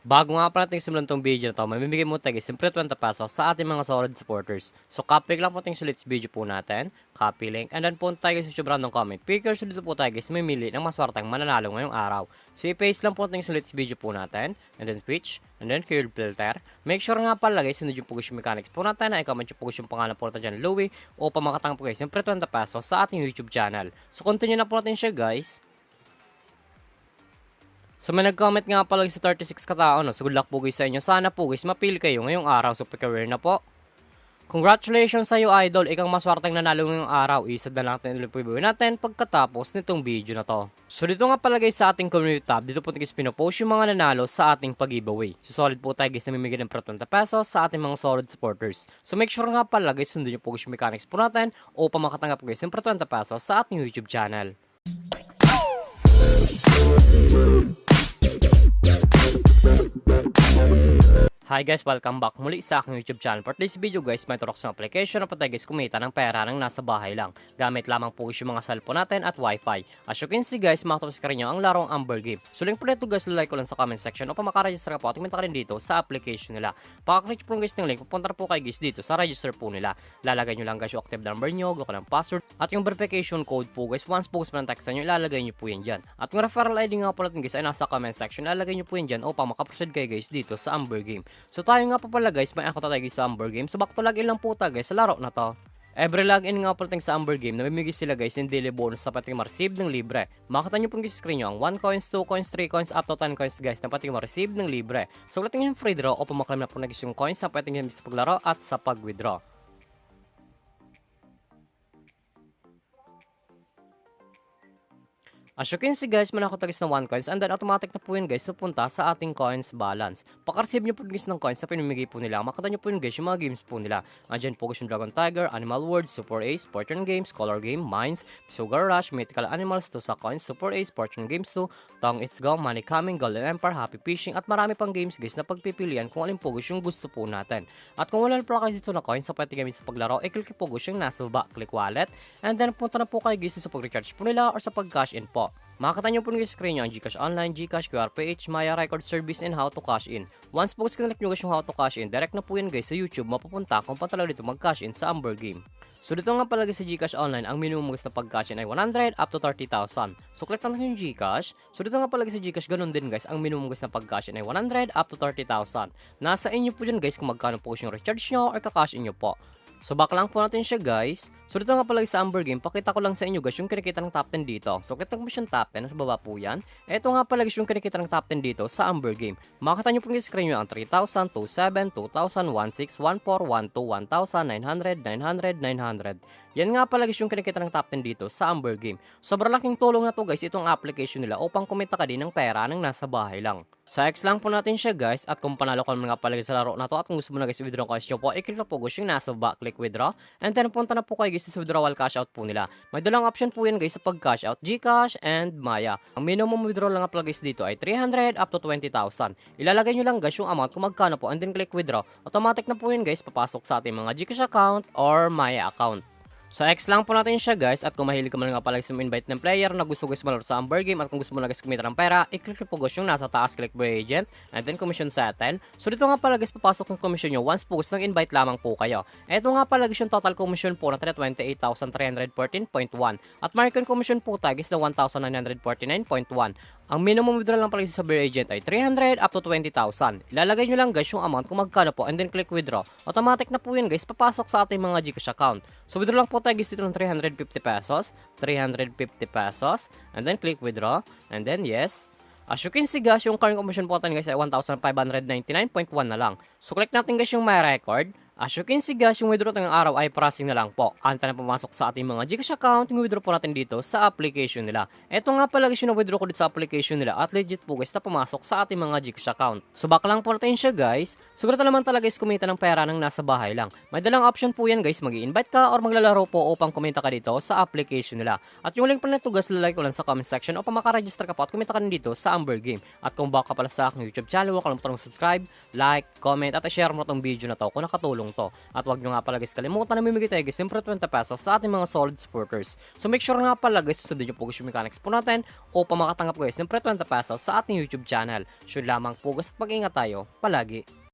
Bago nga pala natin simulan tong video na to, mamimigay mo tayo siyempre 20 pesos sa ating mga solid supporters. So copy lang po tayong sulit sa video po natin, copy link, and then punta tayo sa YouTube random comment. Picker, so dito po tayo guys, mamili ng maswartang mananalo ngayong araw. So i-paste lang po tayong sulit sa video po natin, and then switch, and then curve filter. Make sure nga pala guys, sunod yung Pugusyon Mechanics po natin, na i-comment yung Pugusyon pangalan po natin dyan, Louie, o pamakatang po guys, siyempre 20 pesos sa ating YouTube channel. So continue na po natin siya guys. So may nag-comment nga pala sa 36 katao, no? So good luck po guys sa inyo. Sana po guys mapili kayo ngayong araw. So pagka-aware na po. Congratulations sa iyo idol. Ikaw maswarteng nanalo ngayong araw. Isa na lang natin ulit natin pagkatapos nitong video na to. So dito nga pala guys sa ating community tab. Dito po guys pinopost yung mga nanalo sa ating pag-giveaway. So solid po tayo guys na mamimigay ng 20 pesos sa ating mga solid supporters. So make sure nga pala guys sundin yung Pugusyon Mechanics po natin o makatanggap guys ng 20 pesos sa ating YouTube channel. Hi guys, welcome back muli sa aking YouTube channel. For this video guys, may turok sa application na patay guys kumita ng pera ng nasa bahay lang. Gamit lamang po yung mga cellphone natin at wifi. As you can see guys, makatapos ka rin nyo ang larong Amber Game. So link po nito guys, like ko lang sa comment section o makaregister ka po at kumita ka rin dito sa application nila. Pakaklik po guys ng link, pupunta po kayo guys dito sa register po nila. Lalagay nyo lang guys yung active number nyo, gawa ng password at yung verification code po guys. Once po guys pa ng text nyo, ilalagay nyo po yan dyan. At yung referral ID nga po natin guys ay nasa comment section, ilalagay nyo po yan dyan o makaproceed kayo guys dito sa Amber Game. So tayo nga pa pala guys, may ako tayo guys sa Amber Game. So back to login lang po tayo guys sa laro na to. Every login nga pala sa Amber Game, namimigay sila guys ng daily bonus na pati ma-receive ng libre. Makita nyo po guys sa screen nyo ang 1 coins, 2 coins, 3 coins, up to 10 coins guys na pati ma-receive ng libre. So ulit yung free draw o pumaklaim na po na guys yung coins na pati sa paglaro at sa pag-withdraw. As you can see guys, manakotagis ng 1 coins and then automatic na po yun guys pupunta sa ating coins balance. Paka-receive nyo po guys ng coins na pinamigay po nila. Makita nyo po yun guys yung mga games po nila. Andyan po guys yung Dragon Tiger, Animal World, Super Ace, Fortune Games, Color Game, Mines, Sugar Rush, Mythical Animals to sa coins, Super Ace, Fortune Games to, Tong It's Go, Money Coming, Golden Empire, Happy Fishing at marami pang games guys na pagpipilian kung alin po guys yung gusto po natin. At kung wala po kayo dito na coins sa pwede gamit sa paglaro, i-click po guys yung nasa baba, click wallet and then punta na po kayo guys sa pag-recharge po nila or sa pag-cash in po. Makakita nyo po nyo sa screen nyo ang GCash Online, GCash, QRPH, Maya, Record Service, and How to Cash In. Once po guys kinalik nyo guys yung How to Cash In, direct na po yan guys sa YouTube, mapupunta kung patalaw dito mag-cash in sa Amber Game. So dito nga pala guys sa GCash Online, ang minimum guys na pag-cash in ay 100 up to 30,000. So click lang yung GCash. So dito nga pala guys sa GCash, ganun din guys, ang minimum guys na pag-cash in ay 100 up to 30,000. Nasa inyo po dyan guys kung magkano po yung recharge nyo or kakash in nyo po. So back lang po natin siya guys. So dito nga pala sa Amber Game, pakita ko lang sa inyo guys yung kinikita ng top 10 dito. So click mo siyang top 10, nasa baba po yan. Ito nga pala guys yung kinikita ng top 10 dito sa Amber Game. Makikita nyo po yung screen nyo ang 3,000, 2,700, 2,000, 1,600, 1,400, 1,200, 1,900, 900, 900. Yan nga pala guys yung kinikita ng top 10 dito sa Amber Game. Sobrang laking tulong na to guys itong application nila upang kumita ka din ng pera ng nasa bahay lang. Sa X lang po natin siya guys at kung panalo ka naman nga pala sa laro na to at kung gusto mo na guys withdraw coins nyo po, i-click na po guys yung nasa baba, click withdraw and then punta na po kayo guys sa withdrawal cash out po nila. May dalang option po yan guys sa pag cash out, GCash and Maya. Ang minimum withdrawal lang nga pala guys dito ay 300 up to 20,000. Ilalagay nyo lang guys yung amount kung magkano po and then click withdraw. Automatic na po yun guys papasok sa ating mga GCash account or Maya account. Sa X lang po natin siya guys at kung mahilig ka man nga pala guys invite ng player na gusto guys malaro sa Amber Game at kung gusto mo na guys kumita ng pera, i-click po guys yung nasa taas, click by agent and then commission settle. So dito nga pala guys papasok yung commission nyo once po guys nang invite lamang po kayo. Ito nga pala guys yung total commission po na 28,314.1 at market commission po tayo guys na 1,949.1. Ang minimum withdrawal lang pala sa Bear Agent ay 300 up to 20,000. Ilalagay nyo lang guys yung amount kung magkano po and then click withdraw. Automatic na po yun guys papasok sa ating mga GCash account. So withdraw lang po tayo guys dito ng 350 pesos, 350 pesos and then click withdraw and then yes. As you can see guys yung current commission po tayo guys ay 1,599.1 na lang. So click natin guys yung my record. As you can see guys, yung withdraw ng araw ay processing na lang po. Anta na pumasok sa ating mga GCash account, yung withdraw po natin dito sa application nila. Ito nga pala guys yung withdraw ko dito sa application nila at legit po guys na pumasok sa ating mga GCash account. So back lang po natin siya guys. Siguro naman talaga guys kumita ng pera ng nasa bahay lang. May dalang option po yan guys, mag-i-invite ka or maglalaro po upang kumita ka dito sa application nila. At yung link po nito guys, lalagay ko lang sa comment section upang makaregister ka po at kumita ka din dito sa Amber Game. At kung baka pala sa aking YouTube channel, huwag kalimutan mag-subscribe, like, comment at i-share mo itong video na to kung nakatulong tulong to. At wag nyo nga pala guys kalimutan na mamimigay tayo guys siyempre 20 pesos sa ating mga solid supporters. So make sure nga pala guys susundin nyo po guys yung mechanics po natin upang makatanggap guys siyempre 20 pesos sa ating YouTube channel. Sure lamang po guys at pag-ingat tayo palagi.